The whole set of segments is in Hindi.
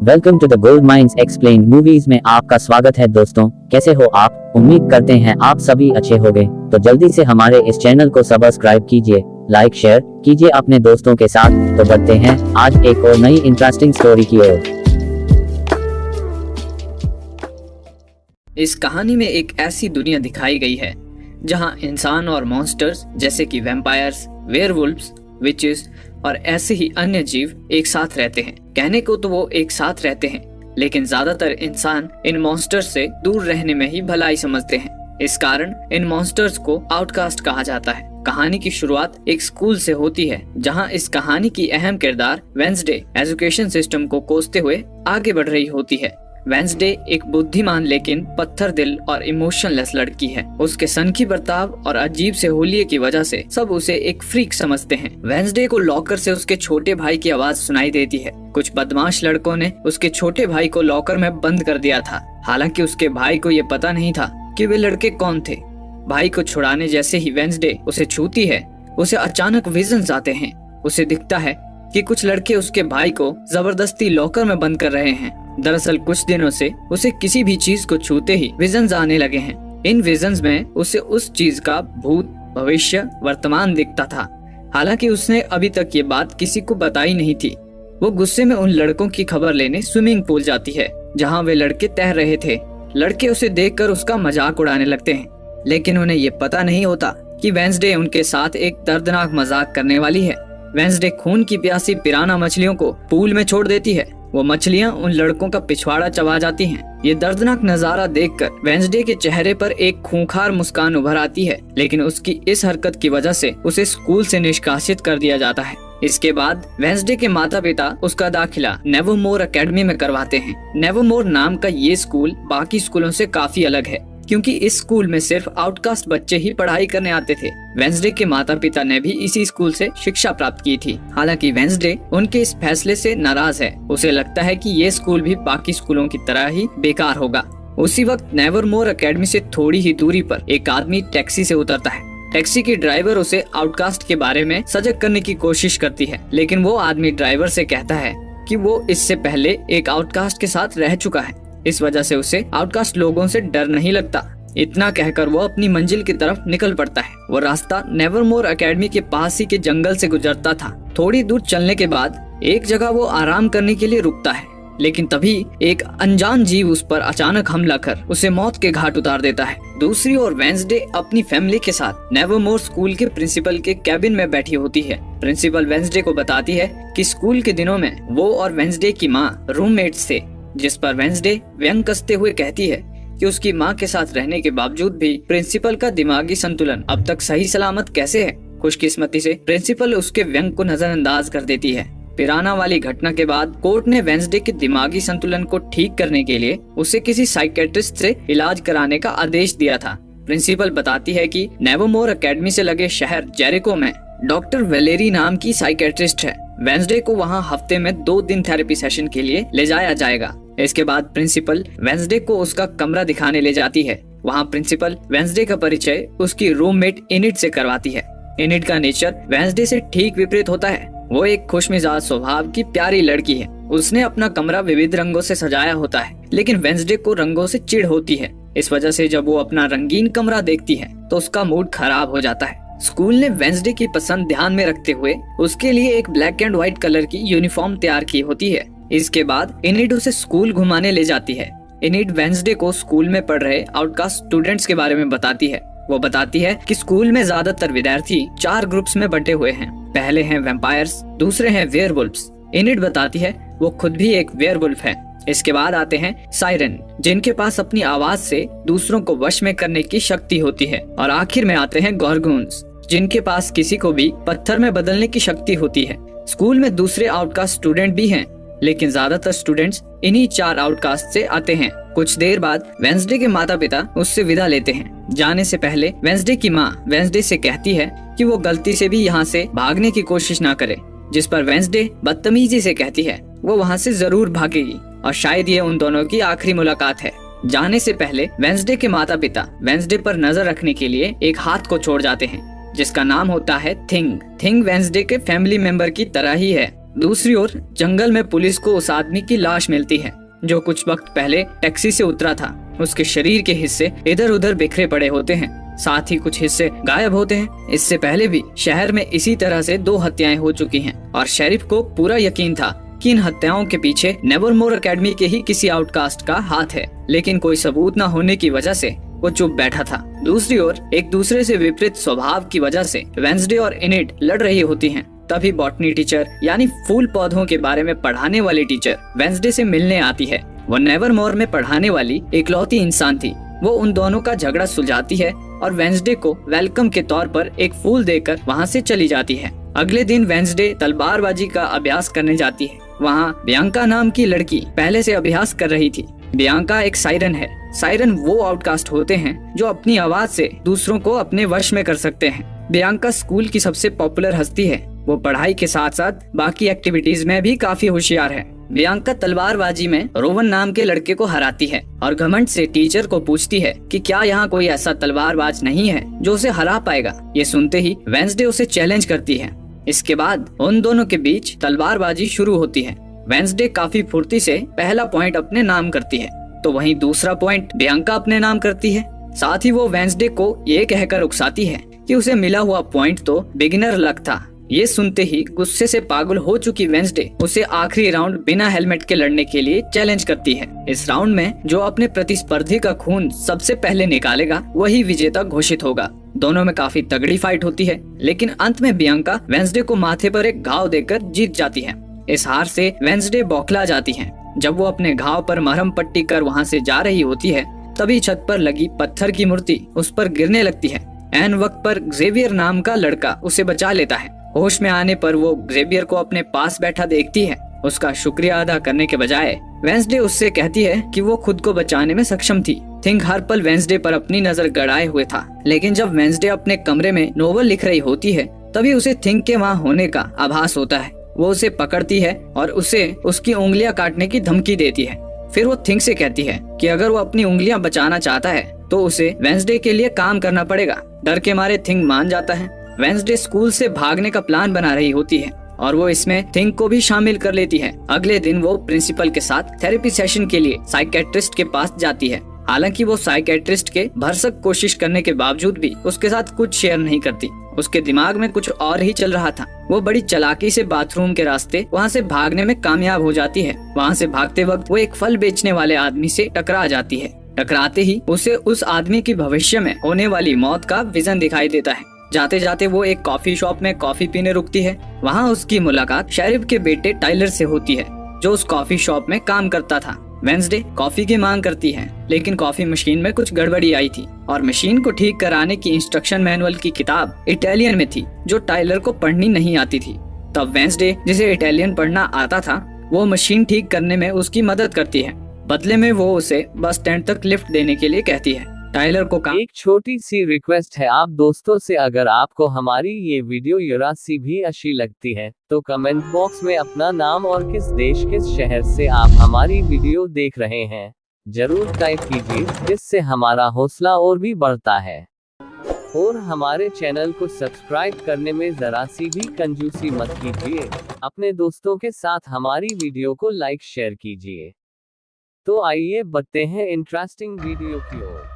Welcome to the gold mines explain movies में आपका स्वागत है दोस्तों। कैसे हो आप? उम्मीद करते हैं आप सभी अच्छे होंगे। तो जल्दी से हमारे इस चैनल को सब्सक्राइब कीजिए, लाइक शेयर कीजिए अपने दोस्तों के साथ। तो बढ़ते हैं आज एक और नई इंटरेस्टिंग स्टोरी की ओर। इस कहानी में एक ऐसी दुनिया दिखाई गई है जहां इंसान और मॉन्स्टर्स जैसे कि वैम्पायर्स, वेयरवुल्व्स, विचेस और ऐसे ही अन्य जीव एक साथ रहते हैं। कहने को तो वो एक साथ रहते हैं, लेकिन ज्यादातर इंसान इन मॉन्स्टर्स से दूर रहने में ही भलाई समझते हैं। इस कारण इन मॉन्स्टर्स को आउटकास्ट कहा जाता है। कहानी की शुरुआत एक स्कूल से होती है, जहां इस कहानी की अहम किरदार वेंसडे एजुकेशन सिस्टम को कोसते हुए आगे बढ़ रही होती है। वेंसडे एक बुद्धिमान लेकिन पत्थर दिल और इमोशनलेस लड़की है। उसके सनकी बर्ताव और अजीब से होलिये की वजह से सब उसे एक फ्रीक समझते हैं। वेंसडे को लॉकर से उसके छोटे भाई की आवाज सुनाई देती है। कुछ बदमाश लड़कों ने उसके छोटे भाई को लॉकर में बंद कर दिया था। हालांकि उसके भाई को ये पता नहीं था कि वे लड़के कौन थे। भाई को छुड़ाने जैसे ही वेंसडे उसे छूती है, उसे अचानक विजन्स आते हैं। उसे दिखता है कि कुछ लड़के उसके भाई को जबरदस्ती लॉकर में बंद कर रहे हैं। दरअसल कुछ दिनों से उसे किसी भी चीज को छूते ही विजन्स आने लगे हैं। इन विजन्स में उसे उस चीज का भूत, भविष्य, वर्तमान दिखता था। हालांकि उसने अभी तक ये बात किसी को बताई नहीं थी। वो गुस्से में उन लड़कों की खबर लेने स्विमिंग पूल जाती है, जहाँ वे लड़के तैर रहे थे। लड़के उसे देखकर उसका मजाक उड़ाने लगते हैं, लेकिन उन्हें ये पता नहीं होता कि वेंसडे उनके साथ एक दर्दनाक मजाक करने वाली है। वेंसडे खून की प्यासी पिराना मछलियों को पूल में छोड़ देती है। वो मछलियां उन लड़कों का पिछवाड़ा चबा जाती हैं। ये दर्दनाक नजारा देखकर वेंसडे के चेहरे पर एक खूंखार मुस्कान उभर आती है, लेकिन उसकी इस हरकत की वजह से उसे स्कूल से निष्कासित कर दिया जाता है। इसके बाद वेंसडे के माता पिता उसका दाखिला नेवरमोर एकेडमी में करवाते हैं। नेवरमोर नाम का ये स्कूल बाकी स्कूलों से काफी अलग है, क्योंकि इस स्कूल में सिर्फ आउटकास्ट बच्चे ही पढ़ाई करने आते थे। वेंसडे के माता पिता ने भी इसी स्कूल से शिक्षा प्राप्त की थी। हालांकि वेंसडे उनके इस फैसले से नाराज है। उसे लगता है कि ये स्कूल भी बाकी स्कूलों की तरह ही बेकार होगा। उसी वक्त नेवरमोर एकेडमी से थोड़ी ही दूरी पर एक आदमी टैक्सी से उतरता है। टैक्सी की ड्राइवर उसे आउटकास्ट के बारे में सजग करने की कोशिश करती है, लेकिन वो आदमी ड्राइवर से कहता है कि वो इससे पहले एक आउटकास्ट के साथ रह चुका है। इस वजह से उसे आउटकास्ट लोगों से डर नहीं लगता। इतना कहकर वो अपनी मंजिल की तरफ निकल पड़ता है। वो रास्ता नेवरमोर एकेडमी के पास ही के जंगल से गुजरता था। थोड़ी दूर चलने के बाद एक जगह वो आराम करने के लिए रुकता है, लेकिन तभी एक अनजान जीव उस पर अचानक हमला कर उसे मौत के घाट उतार देता है। दूसरी ओर वेंसडे अपनी फैमिली के साथ नेवरमोर स्कूल के प्रिंसिपल के कैबिन में बैठी होती है। प्रिंसिपल वेंसडे को बताती है कि स्कूल के दिनों में वो और वेंसडे की माँ रूममेट्स थे, जिस पर वेंसडे व्यंग कसते हुए कहती है कि उसकी मां के साथ रहने के बावजूद भी प्रिंसिपल का दिमागी संतुलन अब तक सही सलामत कैसे है। खुशकिस्मती से प्रिंसिपल उसके व्यंग को नजरअंदाज कर देती है। पिराना वाली घटना के बाद कोर्ट ने वेंसडे के दिमागी संतुलन को ठीक करने के लिए उसे किसी साइकेट्रिस्ट से इलाज कराने का आदेश दिया था। प्रिंसिपल बताती है कि नेवरमोर एकेडमी से लगे शहर जेरिको में डॉक्टर वेलेरी नाम की साइकेट्रिस्ट है। वेंसडे को वहाँ हफ्ते में 2 दिन थेरेपी सेशन के लिए ले जाया जाएगा। इसके बाद प्रिंसिपल वेंसडे को उसका कमरा दिखाने ले जाती है। वहाँ प्रिंसिपल वेंसडे का परिचय उसकी रूममेट इनिड से करवाती है। इनिड का नेचर वेंसडे से ठीक विपरीत होता है। वो एक खुशमिजाज स्वभाव की प्यारी लड़की है। उसने अपना कमरा विविध रंगों से सजाया होता है, लेकिन वेंसडे को रंगों से चिढ़ होती है। इस वजह से जब वो अपना रंगीन कमरा देखती है तो उसका मूड खराब हो जाता है। स्कूल ने वेंसडे की पसंद ध्यान में रखते हुए उसके लिए एक ब्लैक एंड व्हाइट कलर की यूनिफॉर्म तैयार की होती है। इसके बाद इनिड उसे स्कूल घुमाने ले जाती है। इनिड वेंसडे को स्कूल में पढ़ रहे आउटकास्ट स्टूडेंट्स के बारे में बताती है। वो बताती है कि स्कूल में ज्यादातर विद्यार्थी 4 ग्रुप्स में बंटे हुए हैं। पहले हैं वैम्पायर्स, दूसरे हैं वेयरवुल्व्स। इनिड बताती है वो खुद भी एक वेयरवुल्फ है। इसके बाद आते हैं साइरन, जिनके पास अपनी आवाज से दूसरों को वश में करने की शक्ति होती है। और आखिर में आते हैं गॉर्गोन्स, जिनके पास किसी को भी पत्थर में बदलने की शक्ति होती है। स्कूल में दूसरे आउटकास्ट स्टूडेंट भी हैं, लेकिन ज्यादातर स्टूडेंट्स इन्हीं 4 आउटकास्ट से आते हैं। कुछ देर बाद वेंसडे के माता पिता उससे विदा लेते हैं। जाने से पहले वेंसडे की माँ वेंसडे से कहती है कि वो गलती से भी यहाँ से भागने की कोशिश ना करे, जिस पर वेंसडे बदतमीजी से कहती है वो वहाँ से जरूर भागेगी और शायद ये उन दोनों की आखिरी मुलाकात है। जाने से पहले वेंसडे के माता पिता वेंसडे पर नजर रखने के लिए एक हाथ को छोड़ जाते हैं, जिसका नाम होता है थिंग। थिंग वेंसडे के फैमिली मेंबर की तरह ही है। दूसरी ओर जंगल में पुलिस को उस आदमी की लाश मिलती है जो कुछ वक्त पहले टैक्सी से उतरा था। उसके शरीर के हिस्से इधर उधर बिखरे पड़े होते हैं, साथ ही कुछ हिस्से गायब होते हैं। इससे पहले भी शहर में इसी तरह से 2 हत्याएं हो चुकी हैं और शेरिफ को पूरा यकीन था कि इन हत्याओं के पीछे नेवरमोर एकेडमी के ही किसी आउटकास्ट का हाथ है, लेकिन कोई सबूत न होने की वजह से वो चुप बैठा था। दूसरी ओर एक दूसरे से विपरीत स्वभाव की वजह से वेंसडे और इनिड लड़ रही होती हैं। तभी बॉटनी टीचर यानी फूल पौधों के बारे में पढ़ाने वाली टीचर वेंसडे से मिलने आती है। वो नेवरमोर में पढ़ाने वाली इकलौती इंसान थी। वो उन दोनों का झगड़ा सुलझाती है और वेंसडे को वेलकम के तौर पर एक फूल देकर वहाँ से चली जाती है। अगले दिन वेंसडे तलवारबाजी का अभ्यास करने जाती है। वहाँ बियांका नाम की लड़की पहले से अभ्यास कर रही थी। बियांका एक सायरन है। सायरन वो आउटकास्ट होते हैं जो अपनी आवाज से दूसरों को अपने वश में कर सकते हैं। बियांका स्कूल की सबसे पॉपुलर हस्ती है। वो पढ़ाई के साथ साथ बाकी एक्टिविटीज में भी काफी होशियार है। बियांका तलवारबाजी में रोवन नाम के लड़के को हराती है और घमंड से टीचर को पूछती है कि क्या यहाँ कोई ऐसा तलवारबाज नहीं है जो उसे हरा पाएगा। ये सुनते ही वेंसडे उसे चैलेंज करती है। इसके बाद उन दोनों के बीच तलवारबाजी शुरू होती है। वेंसडे काफी फुर्ती से पहला पॉइंट अपने नाम करती है, तो वहीं दूसरा पॉइंट बियांका अपने नाम करती है। साथ ही वो वेंसडे को ये कहकर उकसाती है कि उसे मिला हुआ पॉइंट तो बिगिनर लक था। ये सुनते ही गुस्से से पागल हो चुकी वेंसडे उसे आखिरी राउंड बिना हेलमेट के लड़ने के लिए चैलेंज करती है। इस राउंड में जो अपने प्रतिस्पर्धी का खून सबसे पहले निकालेगा वही विजेता घोषित होगा। दोनों में काफी तगड़ी फाइट होती है, लेकिन अंत में बियांका वेंसडे को माथे पर एक घाव देकर जीत जाती है। इस हार से वेंसडे बौखला जाती है। जब वो अपने घाव पर मरहम पट्टी कर वहाँ से जा रही होती है, तभी छत पर लगी पत्थर की मूर्ति उस पर गिरने लगती है। ऐन वक्त पर जेवियर नाम का लड़का उसे बचा लेता है। होश में आने पर वो जेवियर को अपने पास बैठा देखती है। उसका शुक्रिया अदा करने के बजाय वेंसडे उससे कहती है कि वो खुद को बचाने में सक्षम थी। थिंक हर पल वेंसडे पर अपनी नजर गड़ाए हुए था, लेकिन जब वेंसडे अपने कमरे में नोवेल लिख रही होती है तभी उसे थिंक के वहाँ होने का आभास होता है। वो उसे पकड़ती है और उसे उसकी उंगलियां काटने की धमकी देती है। फिर वो थिंक से कहती है कि अगर वो अपनी उंगलियां बचाना चाहता है तो उसे वेंसडे के लिए काम करना पड़ेगा। डर के मारे थिंक मान जाता है। वेंसडे स्कूल से भागने का प्लान बना रही होती है और वो इसमें थिंक को भी शामिल कर लेती है। अगले दिन वो प्रिंसिपल के साथ थेरेपी सेशन के लिए साइकेट्रिस्ट के पास जाती है। हालांकि वो साइकेट्रिस्ट के भरसक कोशिश करने के बावजूद भी उसके साथ कुछ शेयर नहीं करती। उसके दिमाग में कुछ और ही चल रहा था। वो बड़ी चालाकी से बाथरूम के रास्ते वहाँ से भागने में कामयाब हो जाती है। वहाँ से भागते वक्त वो एक फल बेचने वाले आदमी से टकरा जाती है। टकराते ही उसे उस आदमी की भविष्य में होने वाली मौत का विजन दिखाई देता है। जाते जाते वो एक कॉफी शॉप में कॉफी पीने रुकती है। वहाँ उसकी मुलाकात शेरिफ के बेटे टाइलर से होती है जो उस कॉफी शॉप में काम करता था। वेंसडे कॉफी की मांग करती है, लेकिन कॉफी मशीन में कुछ गड़बड़ी आई थी और मशीन को ठीक कराने की इंस्ट्रक्शन मैनुअल की किताब इटालियन में थी जो टाइलर को पढ़नी नहीं आती थी। तब वेंसडे, जिसे इटालियन पढ़ना आता था, वो मशीन ठीक करने में उसकी मदद करती है। बदले में वो उसे बस स्टैंड तक लिफ्ट देने के लिए कहती है। टाइलर को काम। एक छोटी सी रिक्वेस्ट है आप दोस्तों से, अगर आपको हमारी ये वीडियो जरा सी भी अच्छी लगती है तो कमेंट बॉक्स में अपना नाम और किस देश किस शहर से आप हमारी वीडियो देख रहे हैं जरूर टाइप कीजिए, जिससे हमारा हौसला और भी बढ़ता है। और हमारे चैनल को सब्सक्राइब करने में जरा सी भी कंजूसी मत कीजिए। अपने दोस्तों के साथ हमारी वीडियो को लाइक शेयर कीजिए। तो आइए बढ़ते हैं इंटरेस्टिंग वीडियो की ओर।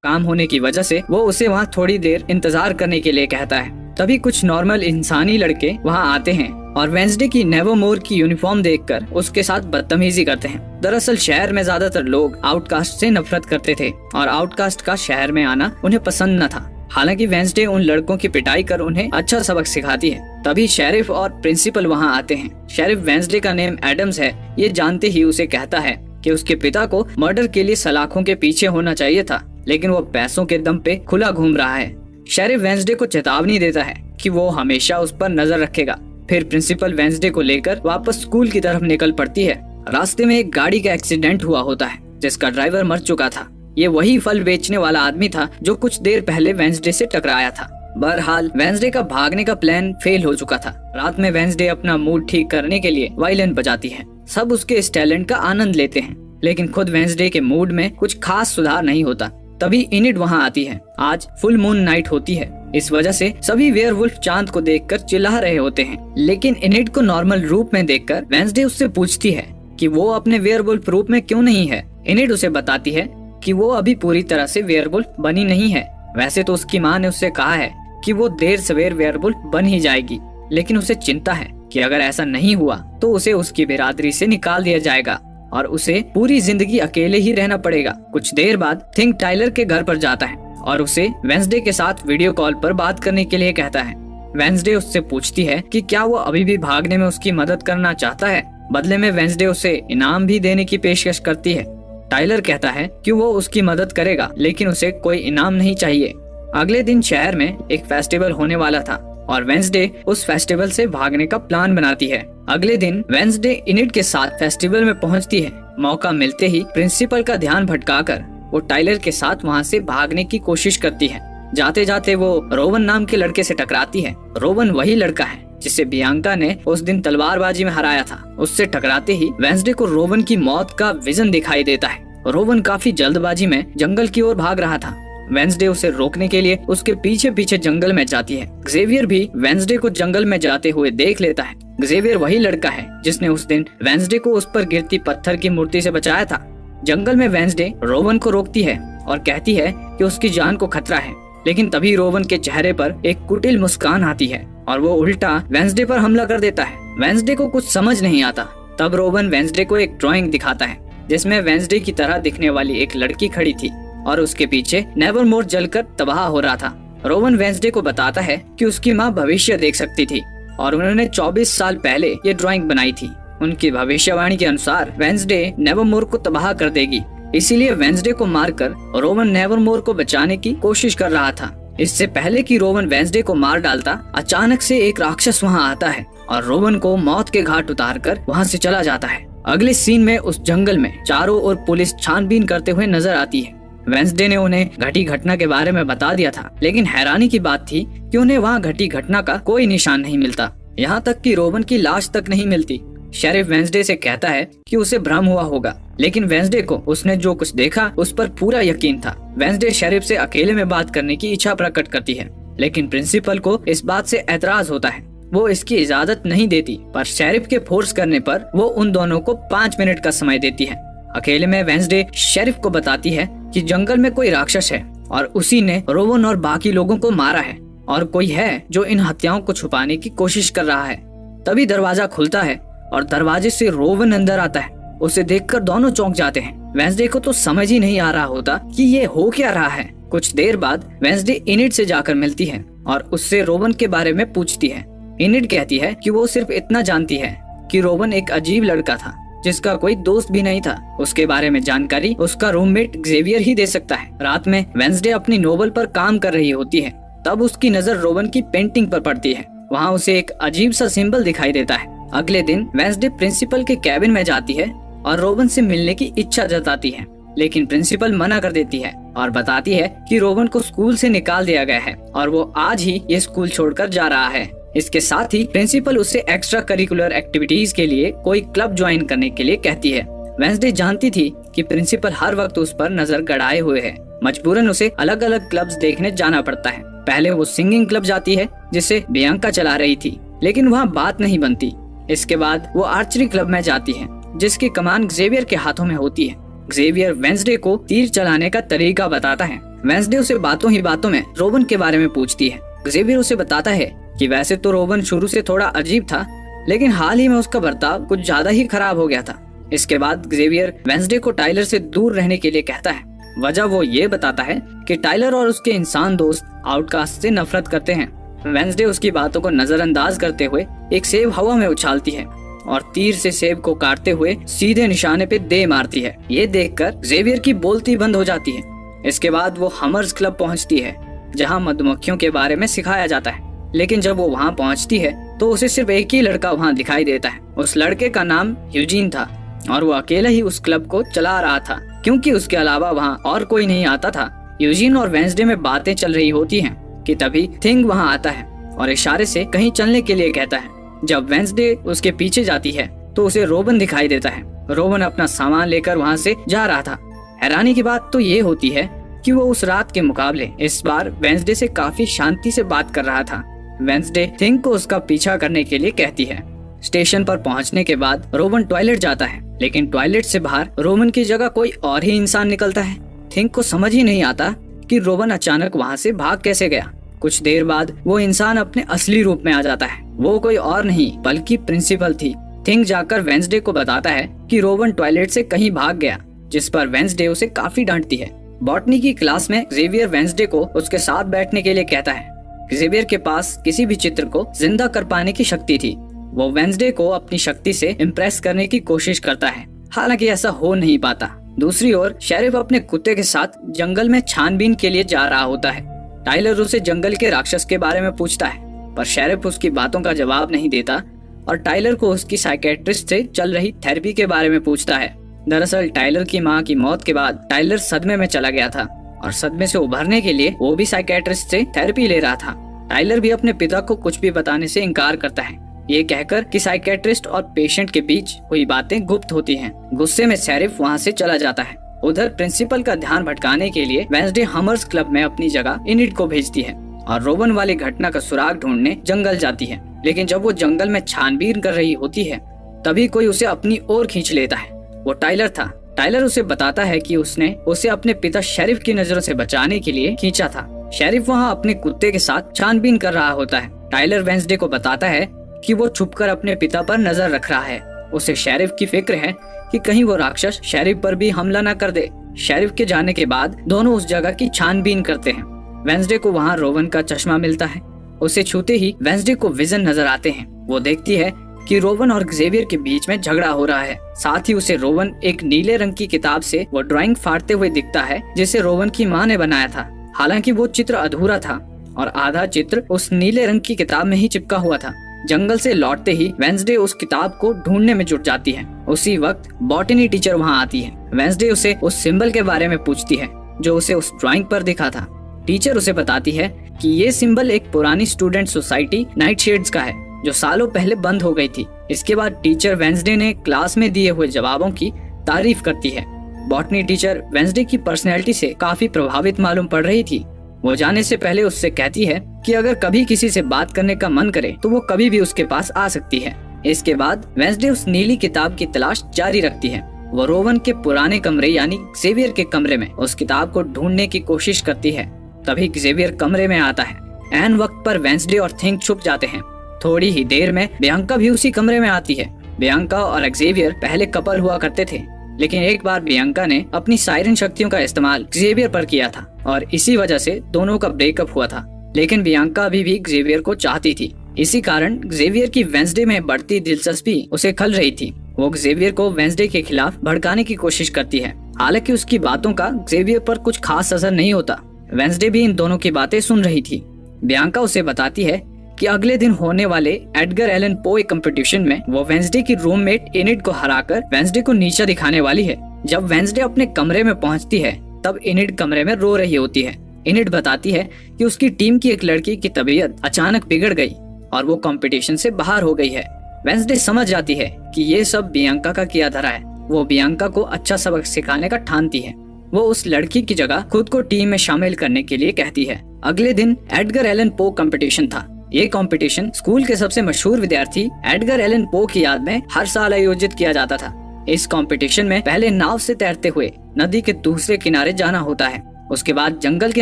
काम होने की वजह से वो उसे वहाँ थोड़ी देर इंतजार करने के लिए कहता है। तभी कुछ नॉर्मल इंसानी लड़के वहाँ आते हैं और वेंसडे की नेवरमोर की यूनिफॉर्म देखकर उसके साथ बदतमीजी करते हैं। दरअसल शहर में ज्यादातर लोग आउटकास्ट से नफरत करते थे और आउटकास्ट का शहर में आना उन्हें पसंद न था। हालांकि वेंसडे उन लड़कों की पिटाई कर उन्हें अच्छा सबक सिखाती है। तभी शेरिफ और प्रिंसिपल वहाँ आते हैं। शेरिफ वेंसडे का नेम एडम्स है, ये जानते ही उसे कहता है कि उसके पिता को मर्डर के लिए सलाखों के पीछे होना चाहिए था, लेकिन वो पैसों के दम पे खुला घूम रहा है। शेरिफ वेंसडे को चेतावनी देता है कि वो हमेशा उस पर नजर रखेगा। फिर प्रिंसिपल वेंसडे को लेकर वापस स्कूल की तरफ निकल पड़ती है। रास्ते में एक गाड़ी का एक्सीडेंट हुआ होता है जिसका ड्राइवर मर चुका था। ये वही फल बेचने वाला आदमी था जो कुछ देर पहले वेंसडे से टकराया था। बहरहाल वेंसडे का भागने का प्लान फेल हो चुका था। रात में वेंसडे अपना मूड ठीक करने के लिए वायलिन बजाती है। सब उसके इस टैलेंट का आनंद लेते हैं, लेकिन खुद वेंसडे के मूड में कुछ खास सुधार नहीं होता। तभी इनिड वहाँ आती है। आज फुल मून नाइट होती है इस वजह से सभी वेयरवुल्फ चांद को देखकर चिल्ला रहे होते हैं। लेकिन इनिड को नॉर्मल रूप में देखकर वेंसडे उससे पूछती है कि वो अपने वेयरवुल्फ रूप में क्यों नहीं है। इनिड उसे बताती है कि वो अभी पूरी तरह से वेयरवुल्फ बनी नहीं है। वैसे तो उसकी माँ ने उससे कहा है कि वो देर सवेर वेयरवुल्फ बन ही जाएगी, लेकिन उसे चिंता है कि अगर ऐसा नहीं हुआ तो उसे उसकी बिरादरी से निकाल दिया जाएगा और उसे पूरी जिंदगी अकेले ही रहना पड़ेगा। कुछ देर बाद थिंग टाइलर के घर पर जाता है और उसे वेंसडे के साथ वीडियो कॉल पर बात करने के लिए कहता है। वेंसडे उससे पूछती है कि क्या वो अभी भी भागने में उसकी मदद करना चाहता है। बदले में वेंसडे उसे इनाम भी देने की पेशकश करती है। टाइलर कहता है कि वो उसकी मदद करेगा, लेकिन उसे कोई इनाम नहीं चाहिए। अगले दिन शहर में एक फेस्टिवल होने वाला था और वेंसडे उस फेस्टिवल से भागने का प्लान बनाती है। अगले दिन वेंसडे इनिड के साथ फेस्टिवल में पहुंचती है। मौका मिलते ही प्रिंसिपल का ध्यान भटकाकर वो टाइलर के साथ वहां से भागने की कोशिश करती है। जाते जाते वो रोवन नाम के लड़के से टकराती है। रोवन वही लड़का है जिसे बियांका ने उस दिन तलवारबाजी में हराया था। उससे टकराते ही वेंसडे को रोवन की मौत का विजन दिखाई देता है। रोवन काफी जल्दबाजी में जंगल की ओर भाग रहा था। वेंसडे उसे रोकने के लिए उसके पीछे पीछे जंगल में जाती है। ज़ेवियर भी वेंसडे को जंगल में जाते हुए देख लेता है। ज़ेवियर वही लड़का है जिसने उस दिन वेंसडे को उस पर गिरती पत्थर की मूर्ति से बचाया था। जंगल में वेंसडे रोवन को रोकती है और कहती है कि उसकी जान को खतरा है, लेकिन तभी रोवन के चेहरे पर एक कुटिल मुस्कान आती है और वो उल्टा वेंसडे पर हमला कर देता है। वेंसडे को कुछ समझ नहीं आता। तब रोवन वेंसडे को एक ड्राइंग दिखाता है जिसमें वेंसडे की तरह दिखने वाली एक लड़की खड़ी थी और उसके पीछे नेवरमोर जलकर तबाह हो रहा था। रोवन वेंसडे को बताता है कि उसकी माँ भविष्य देख सकती थी और उन्होंने 24 साल पहले ये ड्राइंग बनाई थी। उनकी भविष्यवाणी के अनुसार वेंसडे नेवरमोर को तबाह कर देगी, इसीलिए वेंसडे को मारकर रोवन नेवरमोर को बचाने की कोशिश कर रहा था। इससे पहले कि रोवन वेंसडे को मार डालता, अचानक से एक राक्षस वहां आता है और रोवन को मौत के घाट उतारकर वहां से चला जाता है। अगले सीन में उस जंगल में चारों ओर पुलिस छानबीन करते हुए नजर आती है। वेंसडे ने उन्हें घटी घटना के बारे में बता दिया था, लेकिन हैरानी की बात थी कि उन्हें वहाँ घटी घटना का कोई निशान नहीं मिलता। यहाँ तक कि रोवन की लाश तक नहीं मिलती। शेरिफ वेंसडे से कहता है कि उसे भ्रम हुआ होगा, लेकिन वेंसडे को उसने जो कुछ देखा उस पर पूरा यकीन था। वेंसडे शेरिफ से अकेले में बात करने की इच्छा प्रकट करती है, लेकिन प्रिंसिपल को इस बात से एतराज होता है। वो इसकी इजाजत नहीं देती, पर शेरिफ के फोर्स करने पर वो उन दोनों को 5 मिनट का समय देती है। अकेले में वेंसडे शेरिफ को बताती है कि जंगल में कोई राक्षस है और उसी ने रोवन और बाकी लोगों को मारा है और कोई है जो इन हत्याओं को छुपाने की कोशिश कर रहा है। तभी दरवाजा खुलता है और दरवाजे से रोवन अंदर आता है। उसे देखकर दोनों चौंक जाते हैं। वेंसडे को तो समझ ही नहीं आ रहा होता कि ये हो क्या रहा है। कुछ देर बाद वेंसडे इनिड से जाकर मिलती है और उससे रोवन के बारे में पूछती है। इनिड कहती है कि वो सिर्फ इतना जानती है कि रोवन एक अजीब लड़का था जिसका कोई दोस्त भी नहीं था। उसके बारे में जानकारी उसका रूममेट ज़ेवियर ही दे सकता है। रात में वेंसडे अपनी नोवेल पर काम कर रही होती है, तब उसकी नजर रोवन की पेंटिंग पर पड़ती है। वहाँ उसे एक अजीब सा सिंबल दिखाई देता है। अगले दिन वेंसडे प्रिंसिपल के कैबिन में जाती है और रोवन से मिलने की इच्छा जताती है, लेकिन प्रिंसिपल मना कर देती है और बताती है कि रोवन को स्कूल से निकाल दिया गया है और वो आज ही ये स्कूल छोड़कर जा रहा है। इसके साथ ही प्रिंसिपल उसे एक्स्ट्रा करिकुलर एक्टिविटीज के लिए कोई क्लब ज्वाइन करने के लिए कहती है। वेंसडे जानती थी कि प्रिंसिपल हर वक्त उस पर नजर गड़ाए हुए है। मजबूरन उसे अलग अलग क्लब्स देखने जाना पड़ता है। पहले वो सिंगिंग क्लब जाती है जिसे बियांका चला रही थी, लेकिन वहाँ बात नहीं बनती। इसके बाद वो आर्चरी क्लब में जाती है जिसकी कमान ज़ेवियर के हाथों में होती है। ज़ेवियर वेंसडे को तीर चलाने का तरीका बताता है। वेंसडे उसे बातों ही बातों में रोवन के बारे में पूछती है। ज़ेवियर उसे बताता है कि वैसे तो रोवन शुरू से थोड़ा अजीब था, लेकिन हाल ही में उसका बर्ताव कुछ ज्यादा ही खराब हो गया था। इसके बाद ज़ेवियर वेंसडे को टाइलर से दूर रहने के लिए कहता है। वजह वो ये बताता है कि टाइलर और उसके इंसान दोस्त आउटकास्ट से नफरत करते हैं। वेंसडे उसकी बातों को नजरअंदाज करते हुए एक सेब हवा में उछालती है और तीर से सेब को काटते हुए सीधे निशाने पे दे मारती है। ये देखकर ज़ेवियर की बोलती बंद हो जाती है। इसके बाद वो हमर्स क्लब पहुंचती है जहां मधुमक्खियों के बारे में सिखाया जाता है, लेकिन जब वो वहां पहुंचती है तो उसे सिर्फ एक ही लड़का वहां दिखाई देता है। उस लड़के का नाम यूजीन था और वो अकेला ही उस क्लब को चला रहा था, क्योंकि उसके अलावा वहां और कोई नहीं आता था। यूजीन और वेंसडे में बातें चल रही होती हैं कि तभी थिंग वहां आता है और इशारे से कहीं चलने के लिए कहता है। जब वेंसडे उसके पीछे जाती है तो उसे रोवन दिखाई देता है। रोवन अपना सामान लेकर वहां से जा रहा था। हैरानी की बात तो ये होती है कि वो उस रात के मुकाबले इस बार वेंसडे से काफी शांति से बात कर रहा था। वेंसडे थिंक को उसका पीछा करने के लिए कहती है। स्टेशन पर पहुंचने के बाद रोवन टॉयलेट जाता है, लेकिन टॉयलेट से बाहर रोवन की जगह कोई और ही इंसान निकलता है। थिंक को समझ ही नहीं आता कि रोवन अचानक वहाँ से भाग कैसे गया। कुछ देर बाद वो इंसान अपने असली रूप में आ जाता है। वो कोई और नहीं बल्कि प्रिंसिपल थी। थिंक जाकर वेंसडे को बताता है कि रोवन टॉयलेट से कहीं भाग गया, जिस पर वेंसडे उसे काफी डांटती है। बॉटनी की क्लास में जेवियर वेंसडे को उसके साथ बैठने के लिए कहता है। जेवियर के पास किसी भी चित्र को जिंदा कर पाने की शक्ति थी। वो वेंसडे को अपनी शक्ति से इम्प्रेस करने की कोशिश करता है, हालांकि ऐसा हो नहीं पाता। दूसरी ओर शेरिफ अपने कुत्ते के साथ जंगल में छानबीन के लिए जा रहा होता है। टाइलर उसे जंगल के राक्षस के बारे में पूछता है, पर शेरिफ उसकी बातों का जवाब नहीं देता और टाइलर को उसकी साइकेट्रिस्ट से चल रही थेरेपी के बारे में पूछता है। दरअसल टाइलर की मां की मौत के बाद टाइलर सदमे में चला गया था और सदमे से उभरने के लिए वो भी साइकेट्रिस्ट से थेरेपी ले रहा था। टाइलर भी अपने पिता को कुछ भी बताने से इनकार करता है, ये कहकर कि साइकेट्रिस्ट और पेशेंट के बीच हुई बातें गुप्त होती हैं। गुस्से में शेरिफ वहाँ से चला जाता है। उधर प्रिंसिपल का ध्यान भटकाने के लिए वेंसडे हमर्स क्लब में अपनी जगह इनिड को भेजती है और रोवन वाली घटना का सुराग ढूंढने जंगल जाती है। लेकिन जब वो जंगल में छानबीन कर रही होती है, तभी कोई उसे अपनी ओर खींच लेता है। वो टाइलर था। टाइलर उसे बताता है कि उसने उसे अपने पिता शेरिफ की नजरों से बचाने के लिए खींचा था। शेरिफ वहाँ अपने कुत्ते के साथ छानबीन कर रहा होता है। टाइलर वेंसडे को बताता है कि वो छुपकर अपने पिता पर नजर रख रहा है। उसे शेरिफ की फिक्र है कि कहीं वो राक्षस शेरिफ पर भी हमला न कर दे। शेरिफ के जाने के बाद दोनों उस जगह की छानबीन करते हैं। वेंसडे को वहाँ रोवन का चश्मा मिलता है। उसे छूते ही वेंसडे को विजन नजर आते हैं। वो देखती है कि रोवन और जेवियर के बीच में झगड़ा हो रहा है। साथ ही उसे रोवन एक नीले रंग की किताब से वो ड्राइंग फाड़ते हुए दिखता है, जिसे रोवन की माँ ने बनाया था। हालांकि वो चित्र अधूरा था और आधा चित्र उस नीले रंग की किताब में ही चिपका हुआ था। जंगल से लौटते ही वेंसडे उस किताब को ढूंढने में जुट जाती है। उसी वक्त बॉटनी टीचर वहाँ आती है। वेंसडे उसे उस सिंबल के बारे में पूछती है जो उसे उस ड्राइंग पर दिखा था। टीचर उसे बताती है कि ये सिंबल एक पुरानी स्टूडेंट सोसाइटी नाइट शेड्स का है, जो सालों पहले बंद हो गई थी। इसके बाद टीचर वेंसडे ने क्लास में दिए हुए जवाबों की तारीफ करती है। बॉटनी टीचर वेंसडे की पर्सनैलिटी से काफी प्रभावित मालूम पड़ रही थी। वो जाने से पहले उससे कहती है कि अगर कभी किसी से बात करने का मन करे तो वो कभी भी उसके पास आ सकती है। इसके बाद वेंसडे उस नीली किताब की तलाश जारी रखती है। वो रोवन के पुराने कमरे यानी जेवियर के कमरे में उस किताब को ढूंढने की कोशिश करती है। तभी जेवियर कमरे में आता है। ऐन वक्त पर वेंसडे और थिंक छुप जाते हैं। थोड़ी ही देर में बियांका भी उसी कमरे में आती है। बियांका और जेवियर पहले कपल हुआ करते थे, लेकिन एक बार बियांका ने अपनी सायरन शक्तियों का इस्तेमाल जेवियर पर किया था और इसी वजह से दोनों का ब्रेकअप हुआ था। लेकिन बियांका अभी भी जेवियर को चाहती थी। इसी कारण जेवियर की वेंसडे में बढ़ती दिलचस्पी उसे खल रही थी। वो जेवियर को वेंसडे के खिलाफ भड़काने की कोशिश करती है। हालांकि उसकी बातों का जेवियर पर कुछ खास असर नहीं होता। वेंसडे भी इन दोनों की बातें सुन रही थी। बियांका उसे बताती है कि अगले दिन होने वाले एडगर एलन पोए कंपटीशन में वो वेंसडे की रूममेट इनिड को हराकर वेंसडे को नीचा दिखाने वाली है। जब वेंसडे अपने कमरे में पहुंचती है, तब इनिड कमरे में रो रही होती है। इनिड बताती है कि उसकी टीम की एक लड़की की तबीयत अचानक बिगड़ गई और वो कंपटीशन से बाहर हो गई है। वेंसडे समझ जाती है कि ये सब बियांका का किया धरा है। वो बियांका को अच्छा सबक सिखाने का ठानती है। वो उस लड़की की जगह खुद को टीम में शामिल करने के लिए कहती है। अगले दिन एडगर एलन पो कंपटीशन था। ये कंपटीशन स्कूल के सबसे मशहूर विद्यार्थी एडगर एलन पो की याद में हर साल आयोजित किया जाता था। इस कंपटीशन में पहले नाव से तैरते हुए नदी के दूसरे किनारे जाना होता है। उसके बाद जंगल के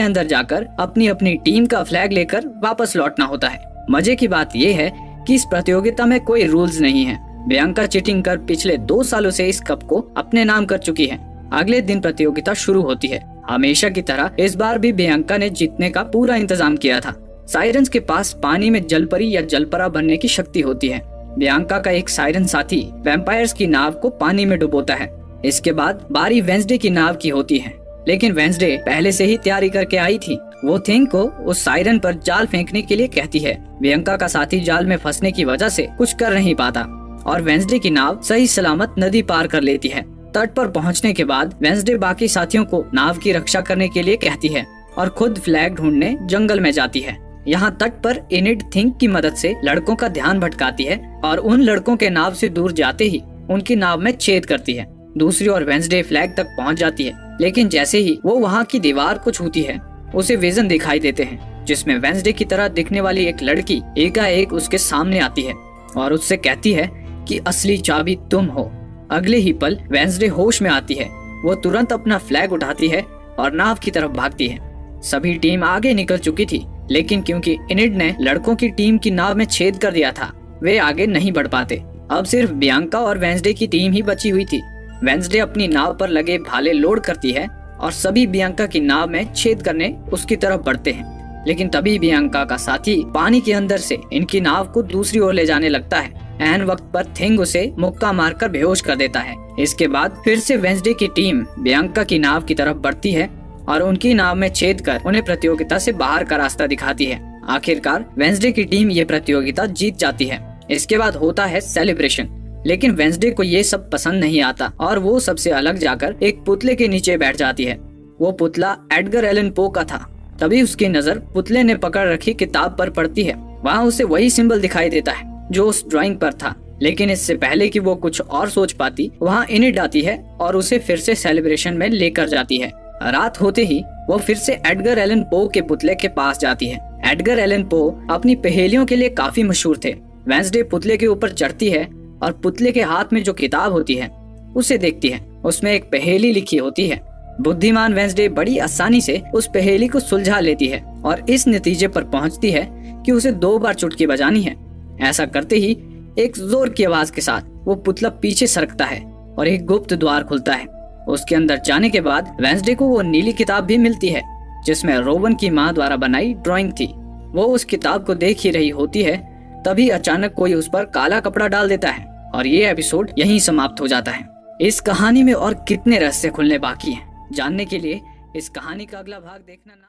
अंदर जाकर अपनी अपनी टीम का फ्लैग लेकर वापस लौटना होता है। मजे की बात यह है कि इस प्रतियोगिता में कोई रूल्स नहीं है। बियांका चीटिंग कर पिछले 2 सालों से इस कप को अपने नाम कर चुकी है। अगले दिन प्रतियोगिता शुरू होती है। हमेशा की तरह इस बार भी बियांका ने जीतने का पूरा इंतजाम किया था। साइरन्स के पास पानी में जलपरी या जलपरा बनने की शक्ति होती है। बियांका का एक साइरन साथी वैम्पायर्स की नाव को पानी में डुबोता है। इसके बाद बारी वेंसडे की नाव की होती है, लेकिन वेंसडे पहले से ही तैयारी करके आई थी। वो थिंक को उस साइरन पर जाल फेंकने के लिए कहती है। बियांका का साथी जाल में फंसने की वजह से कुछ कर नहीं पाता और वेंसडे की नाव सही सलामत नदी पार कर लेती है। तट पर पहुंचने के बाद वेंसडे बाकी साथियों को नाव की रक्षा करने के लिए कहती है और खुद फ्लैग ढूंढने जंगल में जाती है। यहाँ तट पर इनिड थिंक की मदद से लड़कों का ध्यान भटकाती है और उन लड़कों के नाव से दूर जाते ही उनकी नाव में छेद करती है। दूसरी ओर वेंसडे फ्लैग तक पहुँच जाती है। लेकिन जैसे ही वो वहाँ की दीवार को छूती है, उसे विजन दिखाई देते हैं जिसमें वेंसडे की तरह दिखने वाली एक लड़की एकाएक उसके सामने आती है और उससे कहती है कि असली चाबी तुम हो। अगले ही पल वेंसडे होश में आती है। वो तुरंत अपना फ्लैग उठाती है और नाव की तरफ भागती है। सभी टीम आगे निकल चुकी थी, लेकिन क्योंकि इनिड ने लड़कों की टीम की नाव में छेद कर दिया था, वे आगे नहीं बढ़ पाते। अब सिर्फ बियांका और वेंसडे की टीम ही बची हुई थी। वेंसडे अपनी नाव पर लगे भाले लोड करती है और सभी बियांका की नाव में छेद करने उसकी तरफ बढ़ते हैं। लेकिन तभी बियांका का साथी पानी के अंदर से इनकी नाव को दूसरी ओर ले जाने लगता है। ऐन वक्त पर थिंग उसे मुक्का मारकर बेहोश कर देता है। इसके बाद फिर से वेंसडे की टीम बियांका की नाव की तरफ बढ़ती है और उनकी नाव में छेद कर उन्हें प्रतियोगिता से बाहर का रास्ता दिखाती है। आखिरकार वेंसडे की टीम ये प्रतियोगिता जीत जाती है। इसके बाद होता है सेलिब्रेशन, लेकिन वेंसडे को ये सब पसंद नहीं आता और वो सबसे अलग जाकर एक पुतले के नीचे बैठ जाती है। वो पुतला एडगर एलन पो का था। तभी उसकी नजर पुतले ने पकड़ रखी किताब पर पड़ती है। वहाँ उसे वही सिंबल दिखाई देता है जो उस ड्राइंग पर था। लेकिन इससे पहले कि वो कुछ और सोच पाती, वहाँ इनिड आती है और उसे फिर से सेलिब्रेशन में लेकर जाती है। रात होते ही वो फिर से एडगर एलन पो के पुतले के पास जाती है। एडगर एलन पो अपनी पहेलियों के लिए काफी मशहूर थे। वेंसडे पुतले के ऊपर चढ़ती है और पुतले के हाथ में जो किताब होती है उसे देखती है। उसमें एक पहेली लिखी होती है। बुद्धिमान वेंसडे बड़ी आसानी से उस पहेली को सुलझा लेती है और इस नतीजे पर पहुंचती है कि उसे 2 बार चुटकी बजानी है। ऐसा करते ही एक जोर की आवाज के साथ वो पुतला पीछे सरकता है और एक गुप्त द्वार खुलता है। उसके अंदर जाने के बाद वेंसडे को वो नीली किताब भी मिलती है जिसमें रोवन की माँ द्वारा बनाई ड्राइंग थी। वो उस किताब को देख ही रही होती है, तभी अचानक कोई उस पर काला कपड़ा डाल देता है और ये एपिसोड यहीं समाप्त हो जाता है। इस कहानी में और कितने रहस्य खुलने बाकी हैं, जानने के लिए इस कहानी का अगला भाग देखना ना